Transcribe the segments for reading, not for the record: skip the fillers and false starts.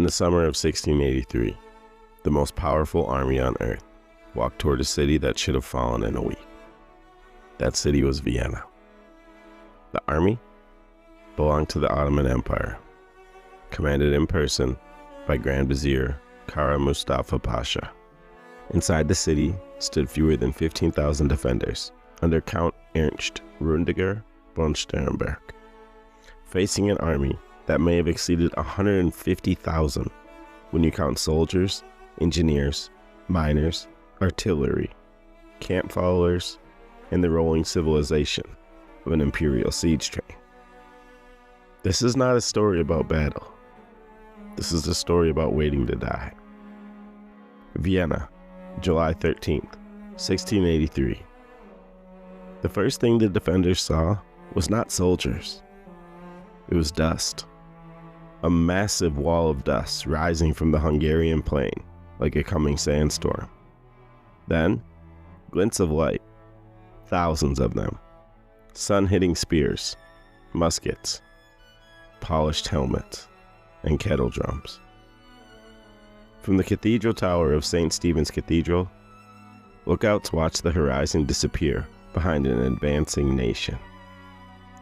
In the summer of 1683, the most powerful army on earth walked toward a city that should have fallen in a week. That city was Vienna. The army belonged to the Ottoman Empire, commanded in person by Grand Vizier Kara Mustafa Pasha. Inside the city stood fewer than 15,000 defenders under Count Ernst Rüdiger von Starhemberg, facing an army that may have exceeded 150,000 when you count soldiers, engineers, miners, artillery, camp followers, and the rolling civilization of an imperial siege train. This is not a story about battle. This is a story about waiting to die. Vienna, July 13th, 1683. The first thing the defenders saw was not soldiers. It was dust. A massive wall of dust rising from the Hungarian plain like a coming sandstorm. Then, glints of light, thousands of them, sun-hitting spears, muskets, polished helmets, and kettle drums. From the cathedral tower of St. Stephen's Cathedral, lookouts watched the horizon disappear behind an advancing nation.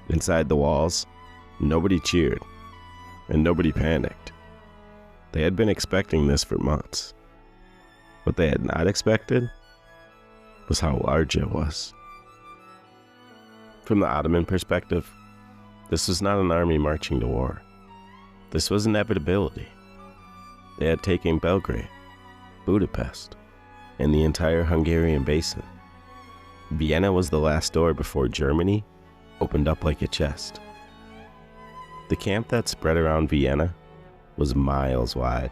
Inside the walls, nobody cheered, and nobody panicked. They had been expecting this for months. What they had not expected was how large it was. From the Ottoman perspective, this was not an army marching to war. This was inevitability. They had taken Belgrade, Budapest, and the entire Hungarian basin. Vienna was the last door before Germany opened up like a chest. The camp that spread around Vienna was miles wide.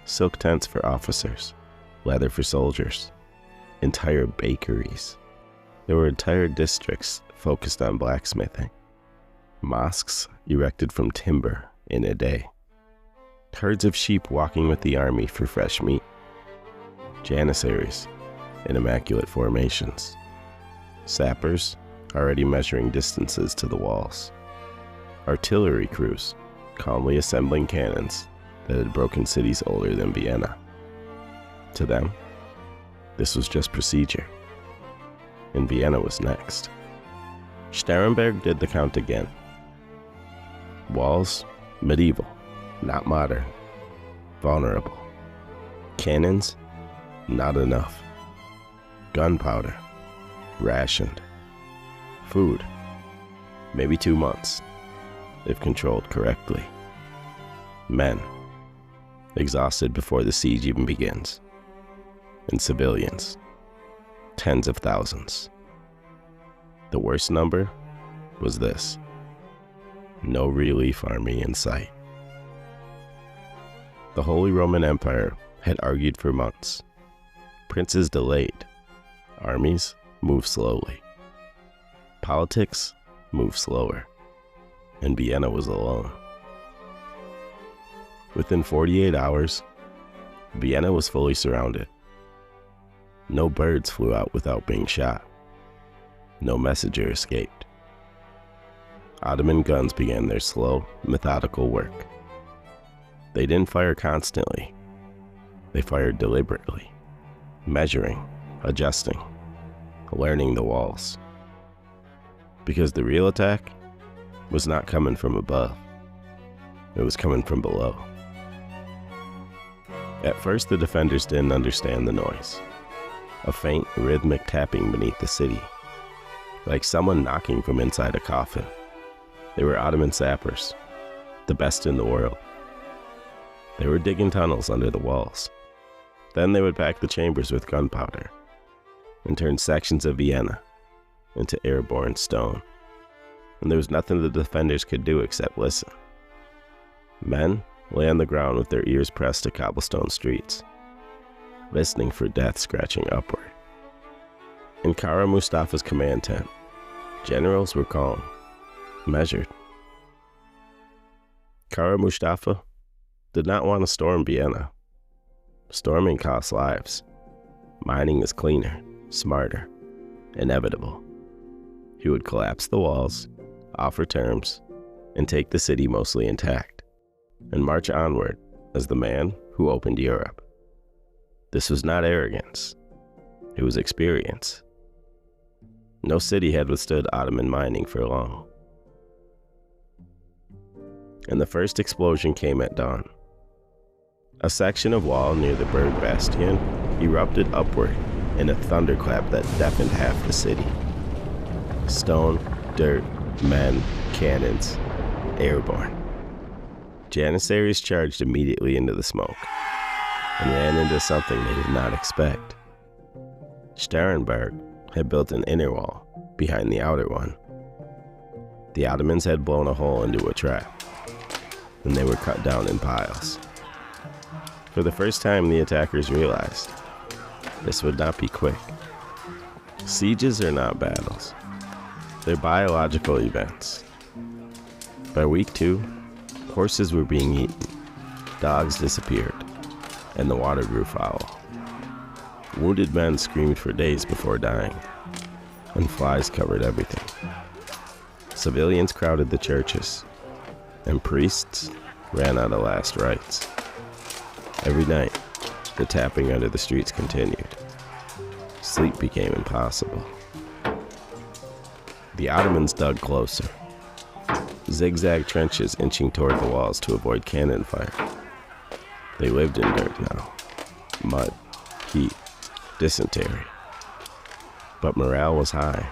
Silk tents for officers, leather for soldiers, entire bakeries. There were entire districts focused on blacksmithing, mosques erected from timber in a day, herds of sheep walking with the army for fresh meat, janissaries in immaculate formations, sappers already measuring distances to the walls, artillery crews calmly assembling cannons that had broken cities older than Vienna. To them, this was just procedure, and Vienna was next. Starhemberg did the count again. Walls, medieval, not modern, vulnerable. Cannons, not enough. Gunpowder, rationed. Food, maybe 2 months, if controlled correctly. Men, exhausted before the siege even begins. And civilians, tens of thousands. The worst number was this: no relief army in sight. The Holy Roman Empire had argued for months. Princes delayed. Armies moved slowly. Politics moved slower. And Vienna was alone. Within 48 hours, Vienna was fully surrounded. No birds flew out without being shot. No messenger escaped. Ottoman guns began their slow, methodical work. They didn't fire constantly. They fired deliberately, measuring, adjusting, learning the walls. Because the real attack was not coming from above. It was coming from below. At first, the defenders didn't understand the noise. A faint, rhythmic tapping beneath the city, like someone knocking from inside a coffin. They were Ottoman sappers, the best in the world. They were digging tunnels under the walls. Then they would pack the chambers with gunpowder and turn sections of Vienna into airborne stone. And there was nothing the defenders could do except listen. Men lay on the ground with their ears pressed to cobblestone streets, listening for death scratching upward. In Kara Mustafa's command tent, generals were calm, measured. Kara Mustafa did not want to storm Vienna. Storming costs lives. Mining is cleaner, smarter, inevitable. He would collapse the walls, offer terms, and take the city mostly intact, and march onward as the man who opened Europe. This was not arrogance. It was experience. No city had withstood Ottoman mining for long. And the first explosion came at dawn. A section of wall near the Berg Bastion erupted upward in a thunderclap that deafened half the city. Stone, dirt, men, cannons, airborne. Janissaries charged immediately into the smoke and ran into something they did not expect. Starhemberg had built an inner wall behind the outer one. The Ottomans had blown a hole into a trap, and they were cut down in piles. For the first time, the attackers realized this would not be quick. Sieges are not battles. They're biological events. By week 2, horses were being eaten, dogs disappeared, and the water grew foul. Wounded men screamed for days before dying, and flies covered everything. Civilians crowded the churches, and priests ran out of last rites. Every night, the tapping under the streets continued. Sleep became impossible. The Ottomans dug closer, zigzag trenches inching toward the walls to avoid cannon fire. They lived in dirt now, mud, heat, dysentery. But morale was high,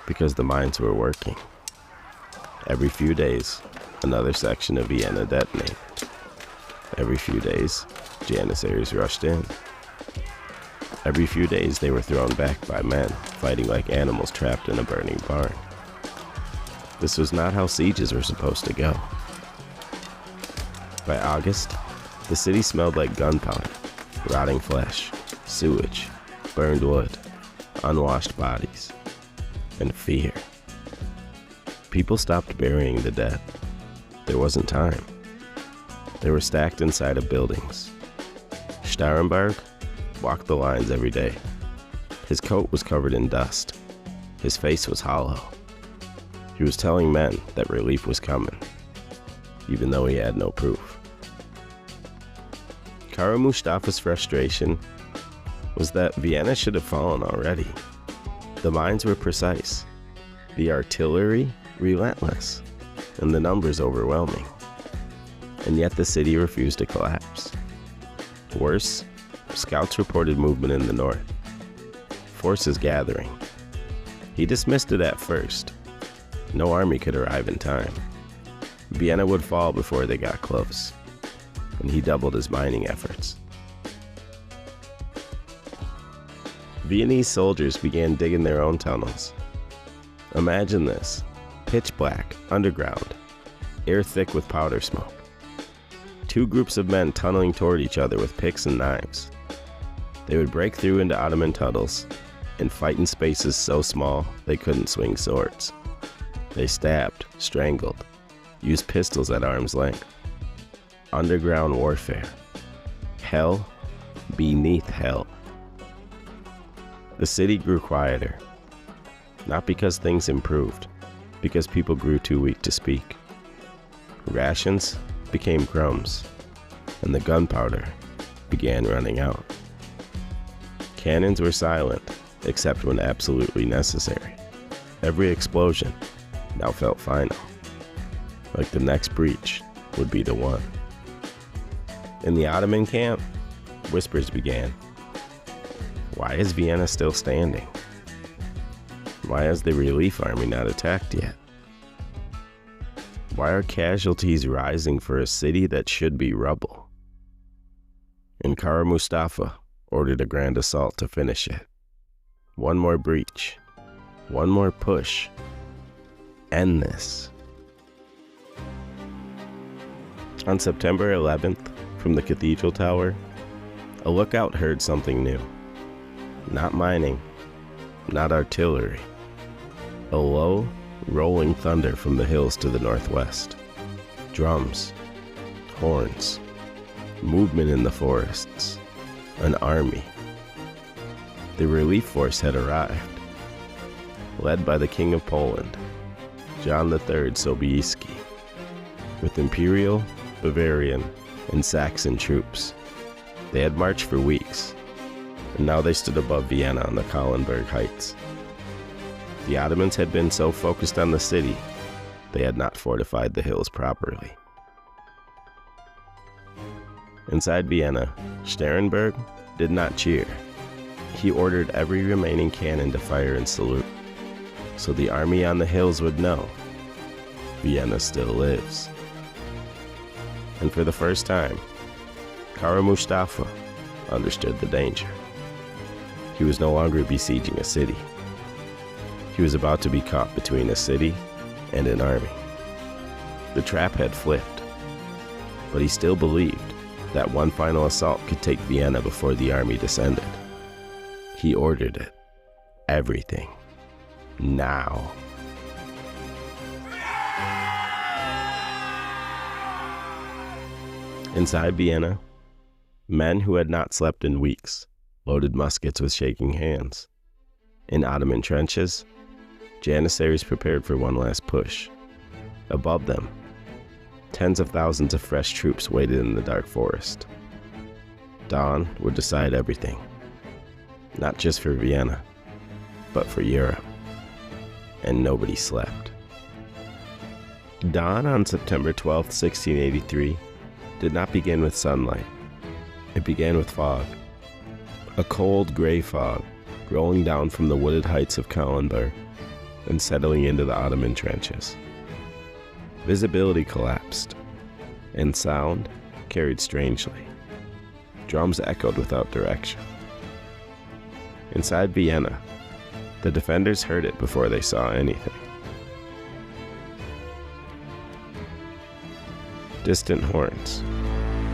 because the mines were working. Every few days, another section of Vienna detonated. Every few days, Janissaries rushed in. Every few days, they were thrown back by men, fighting like animals trapped in a burning barn. This was not how sieges were supposed to go. By August, the city smelled like gunpowder, rotting flesh, sewage, burned wood, unwashed bodies, and fear. People stopped burying the dead. There wasn't time. They were stacked inside of buildings. Starhemberg walked the lines every day. His coat was covered in dust. His face was hollow. He was telling men that relief was coming, even though he had no proof. Kara Mustafa's frustration was that Vienna should have fallen already. The mines were precise, the artillery relentless, and the numbers overwhelming. And yet the city refused to collapse. Worse, scouts reported movement in the north. Forces gathering. He dismissed it at first. No army could arrive in time. Vienna would fall before they got close, and he doubled his mining efforts. Viennese soldiers began digging their own tunnels. Imagine this: pitch black, underground, air thick with powder smoke. 2 groups of men tunneling toward each other with picks and knives. They would break through into Ottoman tunnels and fight in spaces so small they couldn't swing swords. They stabbed, strangled, used pistols at arm's length. Underground warfare. Hell beneath hell. The city grew quieter. Not because things improved, because people grew too weak to speak. Rations became crumbs, and the gunpowder began running out. Cannons were silent, except when absolutely necessary. Every explosion now felt final, like the next breach would be the one. In the Ottoman camp, whispers began. Why is Vienna still standing? Why has the relief army not attacked yet? Why are casualties rising for a city that should be rubble? And Kara Mustafa ordered a grand assault to finish it. One more breach. One more push. End this. On September 11th, from the cathedral tower, a lookout heard something new. Not mining, not artillery. A low, rolling thunder from the hills to the northwest. Drums, horns, movement in the forests, an army. The relief force had arrived, led by the King of Poland, John III Sobieski, with Imperial, Bavarian, and Saxon troops. They had marched for weeks, and now they stood above Vienna on the Kahlenberg heights. The Ottomans had been so focused on the city, they had not fortified the hills properly. Inside Vienna, Starhemberg did not cheer. He ordered every remaining cannon to fire and salute, so the army on the hills would know Vienna still lives. And for the first time, Kara Mustafa understood the danger. He was no longer besieging a city. He was about to be caught between a city and an army. The trap had flipped, but he still believed that one final assault could take Vienna before the army descended. He ordered it. Everything. Now. Inside Vienna, men who had not slept in weeks loaded muskets with shaking hands. In Ottoman trenches, Janissaries prepared for one last push. Above them, tens of thousands of fresh troops waited in the dark forest. Dawn would decide everything, not just for Vienna, but for Europe. And nobody slept. Dawn on September 12, 1683, did not begin with sunlight. It began with fog. A cold, gray fog rolling down from the wooded heights of Kahlenberg and settling into the Ottoman trenches. Visibility collapsed, and sound carried strangely. Drums echoed without direction. Inside Vienna, the defenders heard it before they saw anything. Distant horns,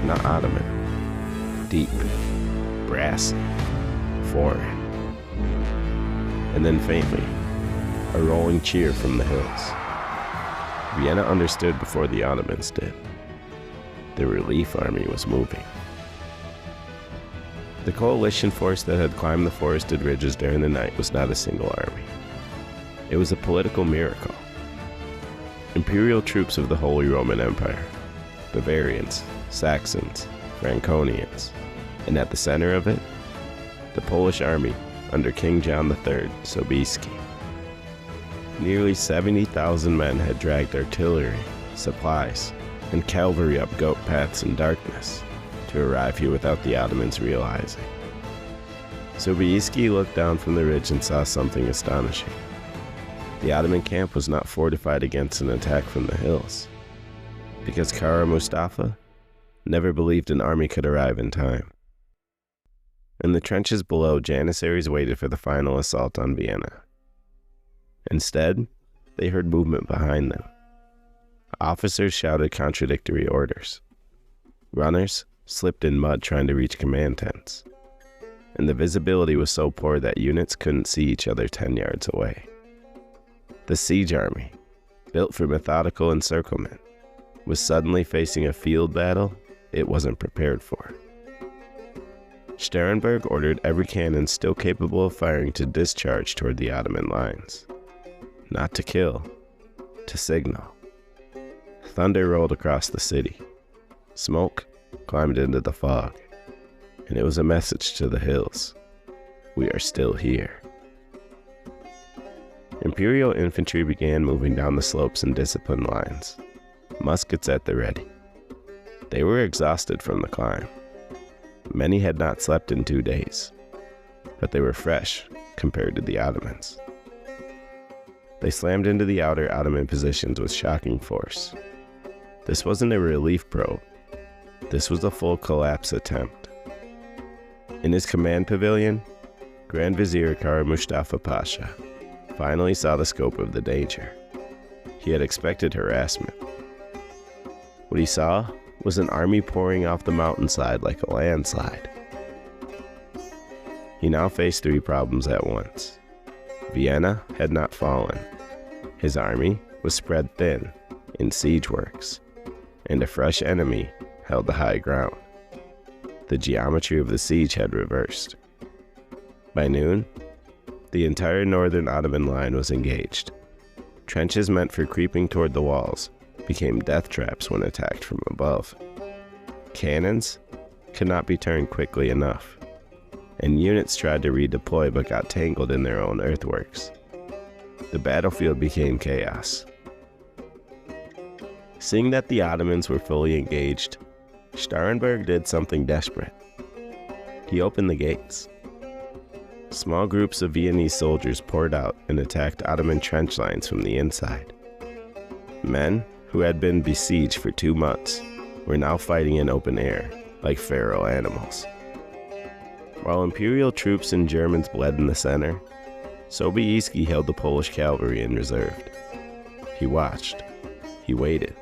not Ottoman, deep, brassy, foreign. And then faintly, a rolling cheer from the hills. Vienna understood before the Ottomans did. The relief army was moving. The coalition force that had climbed the forested ridges during the night was not a single army. It was a political miracle. Imperial troops of the Holy Roman Empire, Bavarians, Saxons, Franconians, and at the center of it, the Polish army under King John III Sobieski. Nearly 70,000 men had dragged artillery, supplies, and cavalry up goat paths in darkness to arrive here without the Ottomans realizing. Sobieski looked down from the ridge and saw something astonishing. The Ottoman camp was not fortified against an attack from the hills, because Kara Mustafa never believed an army could arrive in time. In the trenches below, Janissaries waited for the final assault on Vienna. Instead, they heard movement behind them. Officers shouted contradictory orders. Runners slipped in mud trying to reach command tents. And the visibility was so poor that units couldn't see each other 10 yards away. The siege army, built for methodical encirclement, was suddenly facing a field battle it wasn't prepared for. Starhemberg ordered every cannon still capable of firing to discharge toward the Ottoman lines. Not to kill, to signal. Thunder rolled across the city. Smoke climbed into the fog, and it was a message to the hills. We are still here. Imperial infantry began moving down the slopes in disciplined lines, muskets at the ready. They were exhausted from the climb. Many had not slept in 2 days, but they were fresh compared to the Ottomans. They slammed into the outer Ottoman positions with shocking force. This wasn't a relief probe. This was a full collapse attempt. In his command pavilion, Grand Vizier Kara Mustafa Pasha finally saw the scope of the danger. He had expected harassment. What he saw was an army pouring off the mountainside like a landslide. He now faced 3 problems at once. Vienna had not fallen. His army was spread thin in siege works, and a fresh enemy held the high ground. The geometry of the siege had reversed. By noon, the entire northern Ottoman line was engaged. Trenches meant for creeping toward the walls became death traps when attacked from above. Cannons could not be turned quickly enough, and units tried to redeploy but got tangled in their own earthworks. The battlefield became chaos. Seeing that the Ottomans were fully engaged, Starhemberg did something desperate. He opened the gates. Small groups of Viennese soldiers poured out and attacked Ottoman trench lines from the inside. Men who had been besieged for 2 months were now fighting in open air, like feral animals. While Imperial troops and Germans bled in the center, Sobieski held the Polish cavalry in reserve. He watched. He waited.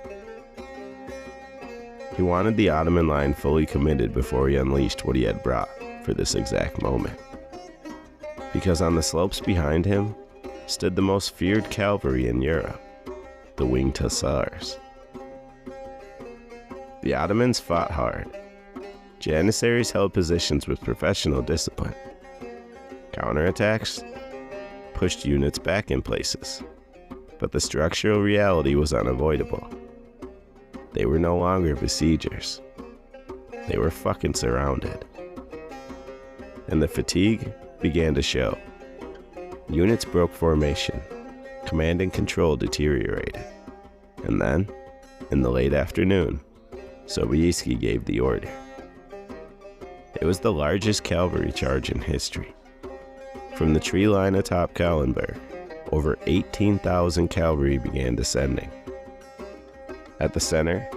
He wanted the Ottoman line fully committed before he unleashed what he had brought for this exact moment. Because on the slopes behind him stood the most feared cavalry in Europe, the winged hussars. The Ottomans fought hard. Janissaries held positions with professional discipline. Counterattacks pushed units back in places, but the structural reality was unavoidable. They were no longer besiegers. They were fucking surrounded. And the fatigue began to show. Units broke formation. Command and control deteriorated. And then, in the late afternoon, Sobieski gave the order. It was the largest cavalry charge in history. From the tree line atop Kahlenberg, over 18,000 cavalry began descending. At the center,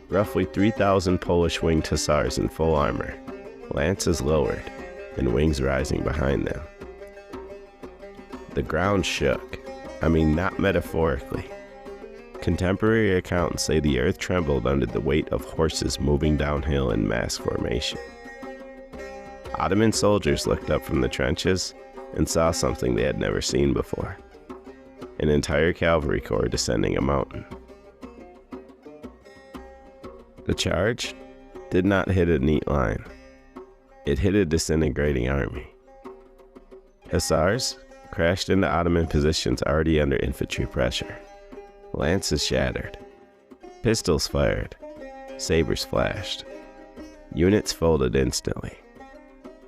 roughly 3,000 Polish winged hussars in full armor, lances lowered, and wings rising behind them. The ground shook. I mean, not metaphorically. Contemporary accounts say the earth trembled under the weight of horses moving downhill in mass formation. Ottoman soldiers looked up from the trenches and saw something they had never seen before. An entire cavalry corps descending a mountain. The charge did not hit a neat line. It hit a disintegrating army. Hussars crashed into Ottoman positions already under infantry pressure. Lances shattered. Pistols fired. Sabers flashed. Units folded instantly.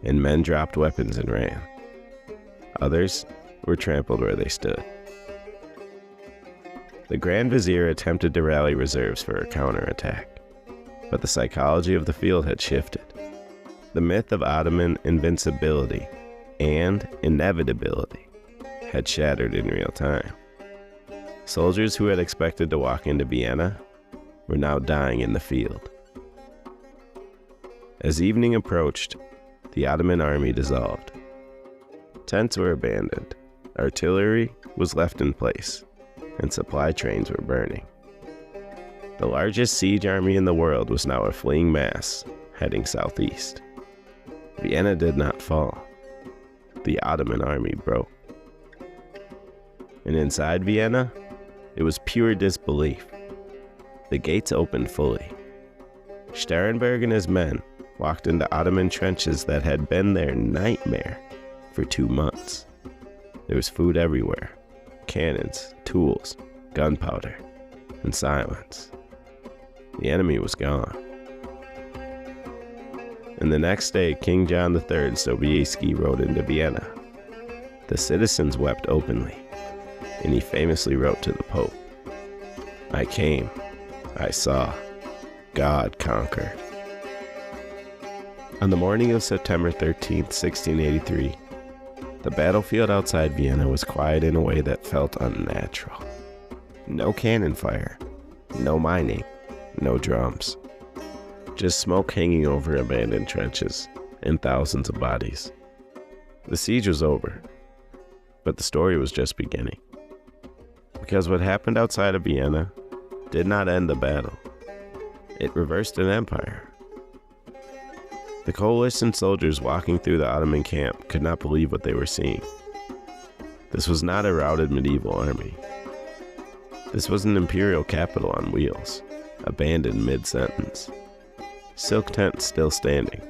And men dropped weapons and ran. Others were trampled where they stood. The Grand Vizier attempted to rally reserves for a counterattack, but the psychology of the field had shifted. The myth of Ottoman invincibility and inevitability had shattered in real time. Soldiers who had expected to walk into Vienna were now dying in the field. As evening approached, the Ottoman army dissolved. Tents were abandoned, artillery was left in place, and supply trains were burning. The largest siege army in the world was now a fleeing mass heading southeast. Vienna did not fall. The Ottoman army broke. And inside Vienna, it was pure disbelief. The gates opened fully. Starhemberg and his men walked into Ottoman trenches that had been their nightmare for 2 months. There was food everywhere, cannons, tools, gunpowder, and silence. The enemy was gone. And the next day, King John III Sobieski rode into Vienna. The citizens wept openly, and he famously wrote to the Pope, "I came, I saw, God conquered." On the morning of September 13th, 1683, the battlefield outside Vienna was quiet in a way that felt unnatural. No cannon fire, no mining, no drums. Just smoke hanging over abandoned trenches and thousands of bodies. The siege was over, but the story was just beginning. Because what happened outside of Vienna did not end the battle. It reversed an empire. The coalition soldiers walking through the Ottoman camp could not believe what they were seeing. This was not a routed medieval army. This was an imperial capital on wheels, abandoned mid-sentence. Silk tents still standing,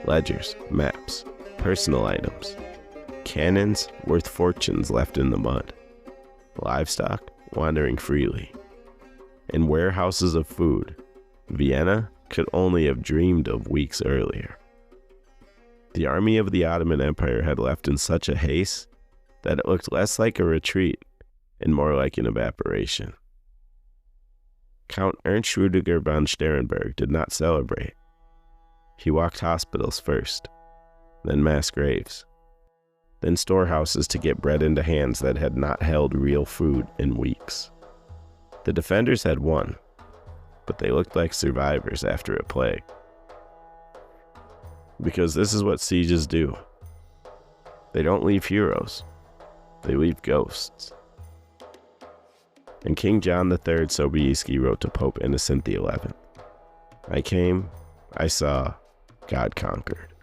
ledgers, maps, personal items, cannons worth fortunes left in the mud, livestock wandering freely, and warehouses of food. Vienna could only have dreamed of weeks earlier. The army of the Ottoman Empire had left in such a haste that it looked less like a retreat and more like an evaporation. Count Ernst Rüdiger von Starhemberg did not celebrate. He walked hospitals first, then mass graves, then storehouses to get bread into hands that had not held real food in weeks. The defenders had won, but they looked like survivors after a plague. Because this is what sieges do. They don't leave heroes, they leave ghosts. And King John III Sobieski wrote to Pope Innocent XI, "I came, I saw, God conquered."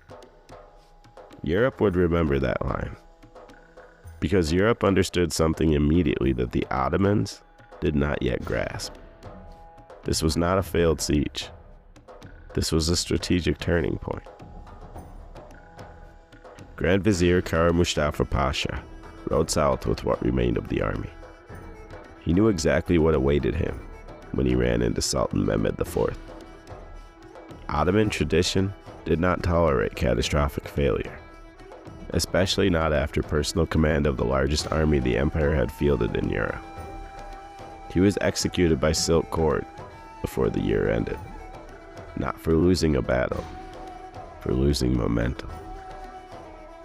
Europe would remember that line, because Europe understood something immediately that the Ottomans did not yet grasp. This was not a failed siege. This was a strategic turning point. Grand Vizier Kara Mustafa Pasha rode south with what remained of the army. He knew exactly what awaited him when he ran into Sultan Mehmed IV. Ottoman tradition did not tolerate catastrophic failure, especially not after personal command of the largest army the empire had fielded in Europe. He was executed by silk cord before the year ended, not for losing a battle, for losing momentum.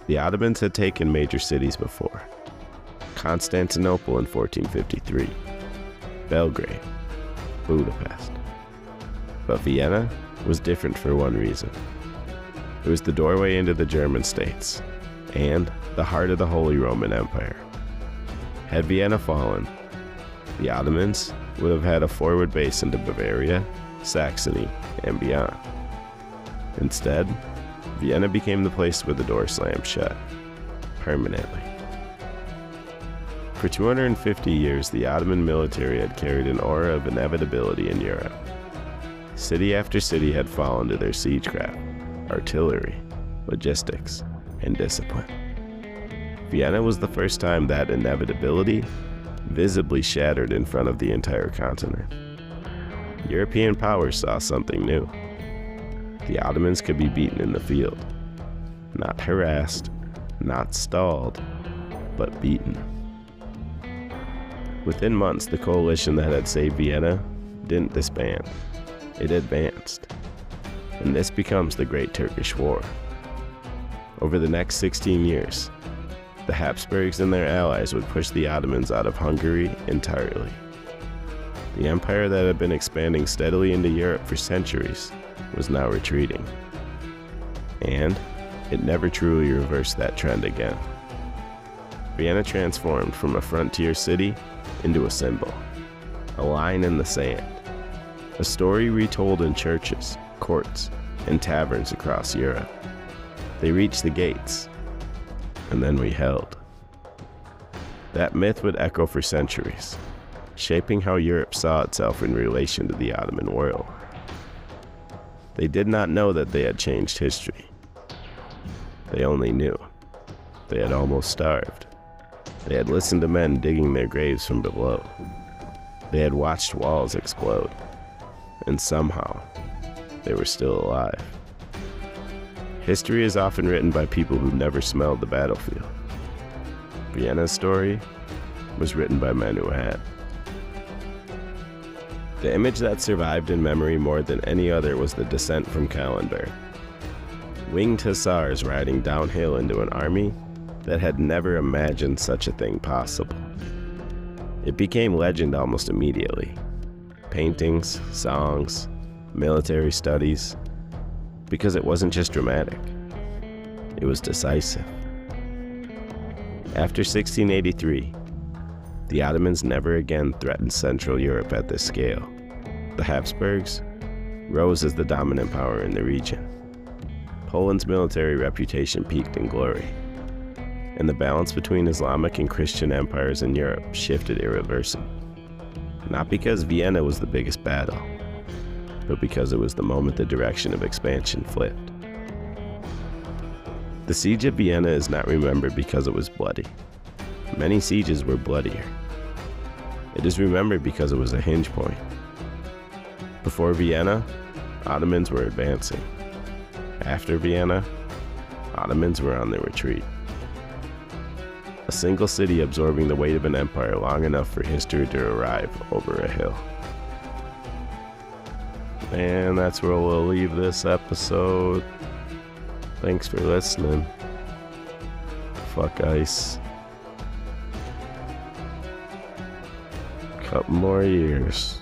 The Ottomans had taken major cities before: Constantinople in 1453, Belgrade, Budapest. But Vienna was different for one reason. It was the doorway into the German states, and the heart of the Holy Roman Empire. Had Vienna fallen, the Ottomans would have had a forward base into Bavaria, Saxony, and beyond. Instead, Vienna became the place where the door slammed shut, permanently. For 250 years, the Ottoman military had carried an aura of inevitability in Europe. City after city had fallen to their siegecraft, artillery, logistics, and discipline. Vienna was the first time that inevitability visibly shattered in front of the entire continent. European powers saw something new. The Ottomans could be beaten in the field. Not harassed, not stalled, but beaten. Within months, the coalition that had saved Vienna didn't disband. It advanced. And this becomes the Great Turkish War. Over the next 16 years, the Habsburgs and their allies would push the Ottomans out of Hungary entirely. The empire that had been expanding steadily into Europe for centuries was now retreating. And it never truly reversed that trend again. Vienna transformed from a frontier city into a symbol, a line in the sand, a story retold in churches, courts, and taverns across Europe. They reached the gates, and then we held. That myth would echo for centuries, shaping how Europe saw itself in relation to the Ottoman world. They did not know that they had changed history. They only knew. They had almost starved. They had listened to men digging their graves from below. They had watched walls explode. And somehow, they were still alive. History is often written by people who never smelled the battlefield. Vienna's story was written by men who had. The image that survived in memory more than any other was the descent from Kahlenberg. Winged hussars riding downhill into an army that had never imagined such a thing possible. It became legend almost immediately. Paintings, songs, military studies, because it wasn't just dramatic, it was decisive. After 1683, the Ottomans never again threatened Central Europe at this scale. The Habsburgs rose as the dominant power in the region. Poland's military reputation peaked in glory, and the balance between Islamic and Christian empires in Europe shifted irreversibly. Not because Vienna was the biggest battle, but because it was the moment the direction of expansion flipped. The Siege of Vienna is not remembered because it was bloody. Many sieges were bloodier. It is remembered because it was a hinge point. Before Vienna, Ottomans were advancing. After Vienna, Ottomans were on the retreat. A single city absorbing the weight of an empire long enough for history to arrive over a hill. And that's where we'll leave this episode. Thanks for listening. Fuck ice. Couple more years.